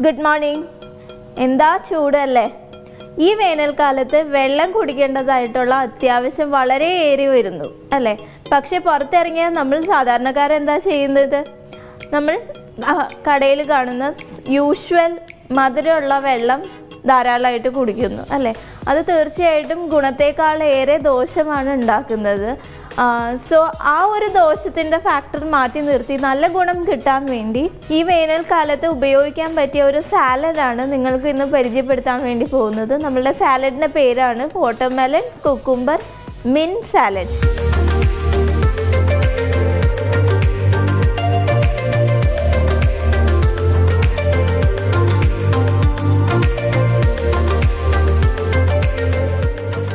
Good morning. എന്താ ചൂടല്ലേ? ഈ വേനൽക്കാലത്ത് വെള്ളം കുടിക്കേണ്ടതായിട്ടുള്ള അത്യാവശ്യം വളരെ ഏറി വരുന്നു അല്ലേ? പക്ഷെ പുറത്തിറങ്ങിയാൽ നമ്മൾ സാധാരണക്കാരെന്താ ചെയ്യുന്നത്? നമ്മൾ കടയിൽ കാണുന്ന യൂഷ്വൽ മധുരമുള്ള വെള്ളം ധാരാളമായിട്ട് കുടിക്കുന്നു അല്ലേ? അത് തീർച്ചയായിട്ടും ഗുണത്തേക്കാൾ ഏറെ ദോഷമാണ് ഉണ്ടാക്കുന്നത്. സോ ആ ഒരു ദോഷത്തിൻ്റെ ഫാക്ടർ മാറ്റി നിർത്തി നല്ല ഗുണം കിട്ടാൻ വേണ്ടി ഈ വേനൽക്കാലത്ത് ഉപയോഗിക്കാൻ പറ്റിയ ഒരു സാലഡാണ് നിങ്ങൾക്ക് ഇന്ന് പരിചയപ്പെടുത്താൻ വേണ്ടി പോകുന്നത്. നമ്മളുടെ സാലഡിൻ്റെ പേരാണ് വാട്ടർമെലൺ കുക്കുംബർ മിന്റ് സാലഡ്.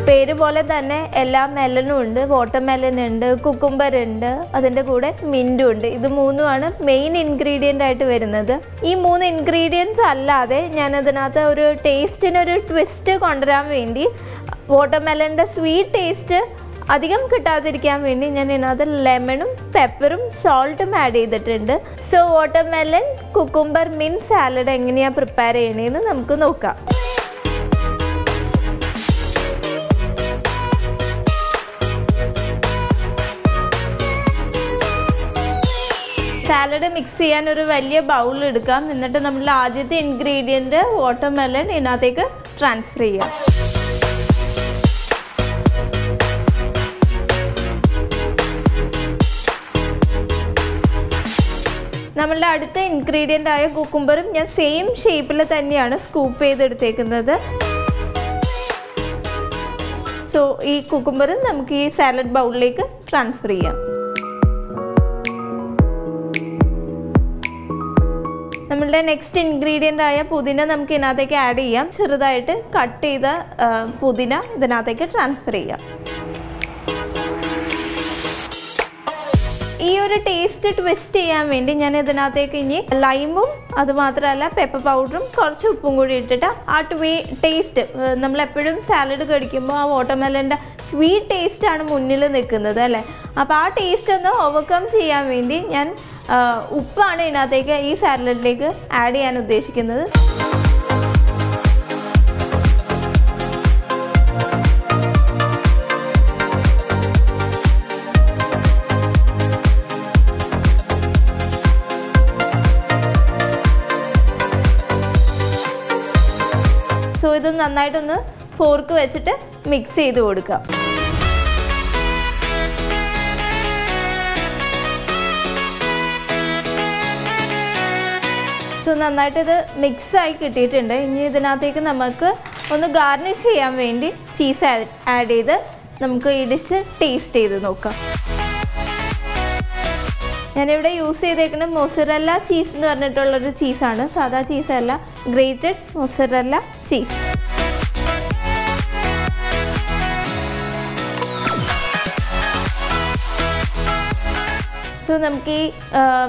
പേര് പോലെ തന്നെ എല്ലാ മെലനും ഉണ്ട്. വാട്ടർമെലൻ ഉണ്ട്, കുക്കുംബർ ഉണ്ട്, അതിൻ്റെ കൂടെ മിൻറ്റും ഉണ്ട്. ഇത് മൂന്നുമാണ് മെയിൻ ഇൻഗ്രീഡിയൻ്റ് ആയിട്ട് വരുന്നത്. ഈ 3 ഇൻഗ്രീഡിയൻസ് അല്ലാതെ ഞാൻ അതിനകത്ത് ഒരു ടേസ്റ്റിനൊരു ട്വിസ്റ്റ് കൊണ്ടുവരാൻ വേണ്ടി വാട്ടർമെലൻ്റെ സ്വീറ്റ് ടേസ്റ്റ് അധികം കിട്ടാതിരിക്കാൻ വേണ്ടി ഞാൻ ഇതിനകത്ത് ലെമണും പെപ്പറും സോൾട്ടും ആഡ് ചെയ്തിട്ടുണ്ട്. So watermelon cucumber mint salad എങ്ങനെയാണ് പ്രിപ്പയർ ചെയ്യണതെന്ന് നമുക്ക് നോക്കാം. സാലഡ് മിക്സ് ചെയ്യാൻ ഒരു വലിയ ബൗൾ എടുക്കാം. എന്നിട്ട് നമ്മൾ ആദ്യത്തെ ഇൻഗ്രീഡിയൻറ്റ് വാട്ടർമെലൺ ഇതിനകത്തേക്ക് ട്രാൻസ്ഫർ ചെയ്യാം. നമ്മളുടെ അടുത്ത ഇൻഗ്രീഡിയൻ്റ് ആയ കുക്കുംബറും ഞാൻ സെയിം ഷേപ്പിൽ തന്നെയാണ് സ്കൂപ്പ് ചെയ്തെടുത്തേക്കുന്നത്. സോ ഈ കുക്കുംബറും നമുക്ക് ഈ സാലഡ് ബൗളിലേക്ക് ട്രാൻസ്ഫർ ചെയ്യാം. നമ്മളുടെ നെക്സ്റ്റ് ഇൻഗ്രീഡിയൻ്റ് ആയ പുതിന നമുക്ക് ഇതിനകത്തേക്ക് ആഡ് ചെയ്യാം. ചെറുതായിട്ട് കട്ട് ചെയ്ത പുതിന ഇതിനകത്തേക്ക് ട്രാൻസ്ഫർ ചെയ്യാം. ഈ ഒരു ടേസ്റ്റ് ട്വിസ്റ്റ് ചെയ്യാൻ വേണ്ടി ഞാൻ ഇതിനകത്തേക്ക് ഇനി ലൈമും അതുമാത്രമല്ല പെപ്പർ പൗഡറും കുറച്ച് ഉപ്പും കൂടി ഇട്ടിട്ട് ആ ടേസ്റ്റ് നമ്മളെപ്പോഴും സാലഡ് കഴിക്കുമ്പോൾ ആ വാട്ടർമെലൻ്റെ സ്വീറ്റ് ടേസ്റ്റാണ് മുന്നിൽ നിൽക്കുന്നത് അല്ലേ? അപ്പോൾ ആ ടേസ്റ്റ് ഒന്ന് ഓവർകം ചെയ്യാൻ വേണ്ടി ഞാൻ ഉപ്പാണ് ഇതിനകത്തേക്ക് ഈ സാലഡിലേക്ക് ആഡ് ചെയ്യാൻ ഉദ്ദേശിക്കുന്നത്. സോ ഇത് നന്നായിട്ടൊന്ന് ഫോർക്ക് വെച്ചിട്ട് മിക്സ് ചെയ്ത് കൊടുക്കാം. സോ നന്നായിട്ട് ഇത് മിക്സായി കിട്ടിയിട്ടുണ്ട്. ഇനി ഇതിനകത്തേക്ക് നമുക്ക് ഒന്ന് ഗാർണിഷ് ചെയ്യാൻ വേണ്ടി ചീസ് ആഡ് ചെയ്ത് നമുക്ക് ഈ ഡിഷ് ടേസ്റ്റ് ചെയ്ത് നോക്കാം. ഞാനിവിടെ യൂസ് ചെയ്തേക്കുന്നത് മൊസറല്ല ചീസ് എന്ന് പറഞ്ഞിട്ടുള്ളൊരു ചീസാണ്. സാധാ ചീസല്ല, ഗ്രേറ്റഡ് മൊസറല്ല ചീസ്. സോ നമുക്ക് ഈ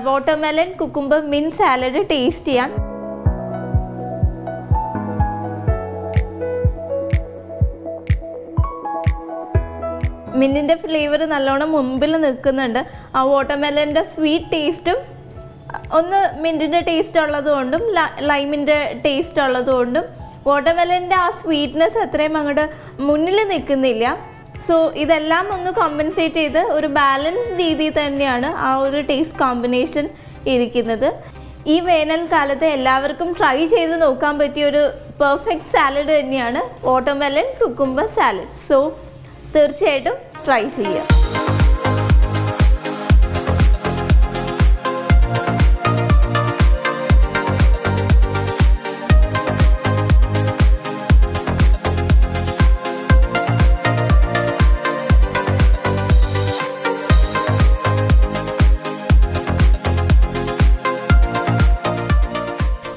watermelon cucumber mint salad taste ചെയ്യാം. മിൻറ്റിൻ്റെ ഫ്ലേവർ നല്ലോണം മുമ്പിൽ നിൽക്കുന്നുണ്ട്. ആ വാട്ടർമെലൻ്റെ സ്വീറ്റ് ടേസ്റ്റും ഒന്ന് മിൻറ്റിൻ്റെ ടേസ്റ്റ് ഉള്ളതുകൊണ്ടും ലൈമിൻ്റെ ടേസ്റ്റ് ഉള്ളതുകൊണ്ടും വാട്ടർമെലൻ്റെ ആ സ്വീറ്റ്നെസ് അത്രയും അങ്ങോട്ട് മുന്നിൽ നിൽക്കുന്നില്ല. സോ ഇതെല്ലാം ഒന്ന് കോമ്പൻസേറ്റ് ചെയ്ത് ഒരു ബാലൻസ് രീതിയിൽ തന്നെയാണ് ആ ഒരു ടേസ്റ്റ് കോമ്പിനേഷൻ ഇരിക്കുന്നത്. ഈ വേനൽക്കാലത്ത് എല്ലാവർക്കും ട്രൈ ചെയ്ത് നോക്കാൻ പറ്റിയ ഒരു പെർഫെക്റ്റ് സാലഡ് തന്നെയാണ് വാട്ടർമെലൺ കുക്കുംബർ സാലഡ്. സോ തീർച്ചയായിട്ടും ട്രൈ ചെയ്യുക.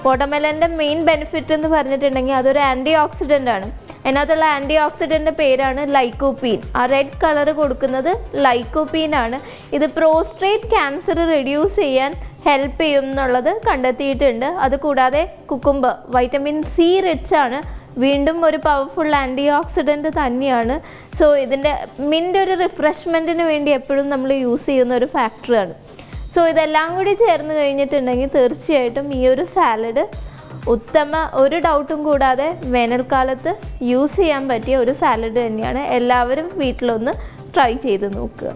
വാട്ടർമെലൻ്റെ മെയിൻ ബെനിഫിറ്റ് എന്ന് പറഞ്ഞിട്ടുണ്ടെങ്കിൽ അതൊരു ആൻറ്റി ഓക്സിഡൻ്റ് ആണ്. അതിനകത്തുള്ള ആൻറ്റി ഓക്സിഡൻ്റെ പേരാണ് ലൈക്കോപ്പീൻ. ആ റെഡ് കളർ കൊടുക്കുന്നത് ലൈക്കോപ്പീൻ ആണ്. ഇത് പ്രോസ്റ്റേറ്റ് ക്യാൻസർ റിഡ്യൂസ് ചെയ്യാൻ ഹെൽപ്പ് ചെയ്യും എന്നുള്ളത് കണ്ടെത്തിയിട്ടുണ്ട്. അതുകൂടാതെ കുക്കുംബർ വൈറ്റമിൻ സി റിച്ച് ആണ്. വീണ്ടും ഒരു പവർഫുൾ ആൻറ്റി ഓക്സിഡൻറ്റ് തന്നെയാണ്. സോ ഇതിൻ്റെ മിൻ്റ് ഒരു റിഫ്രഷ്മെൻറ്റിന് വേണ്ടി എപ്പോഴും നമ്മൾ യൂസ് ചെയ്യുന്ന ഒരു ഫാക്ടറാണ്. സോ ഇതെല്ലാം കൂടി ചേർന്ന് കഴിഞ്ഞിട്ടുണ്ടെങ്കിൽ തീർച്ചയായിട്ടും ഈ ഒരു സാലഡ് ഉത്തമ ഒരു ഡൗട്ടും കൂടാതെ വേനൽക്കാലത്ത് യൂസ് ചെയ്യാൻ പറ്റിയ ഒരു സാലഡ് തന്നെയാണ്. എല്ലാവരും വീട്ടിലൊന്ന് ട്രൈ ചെയ്ത് നോക്കുക.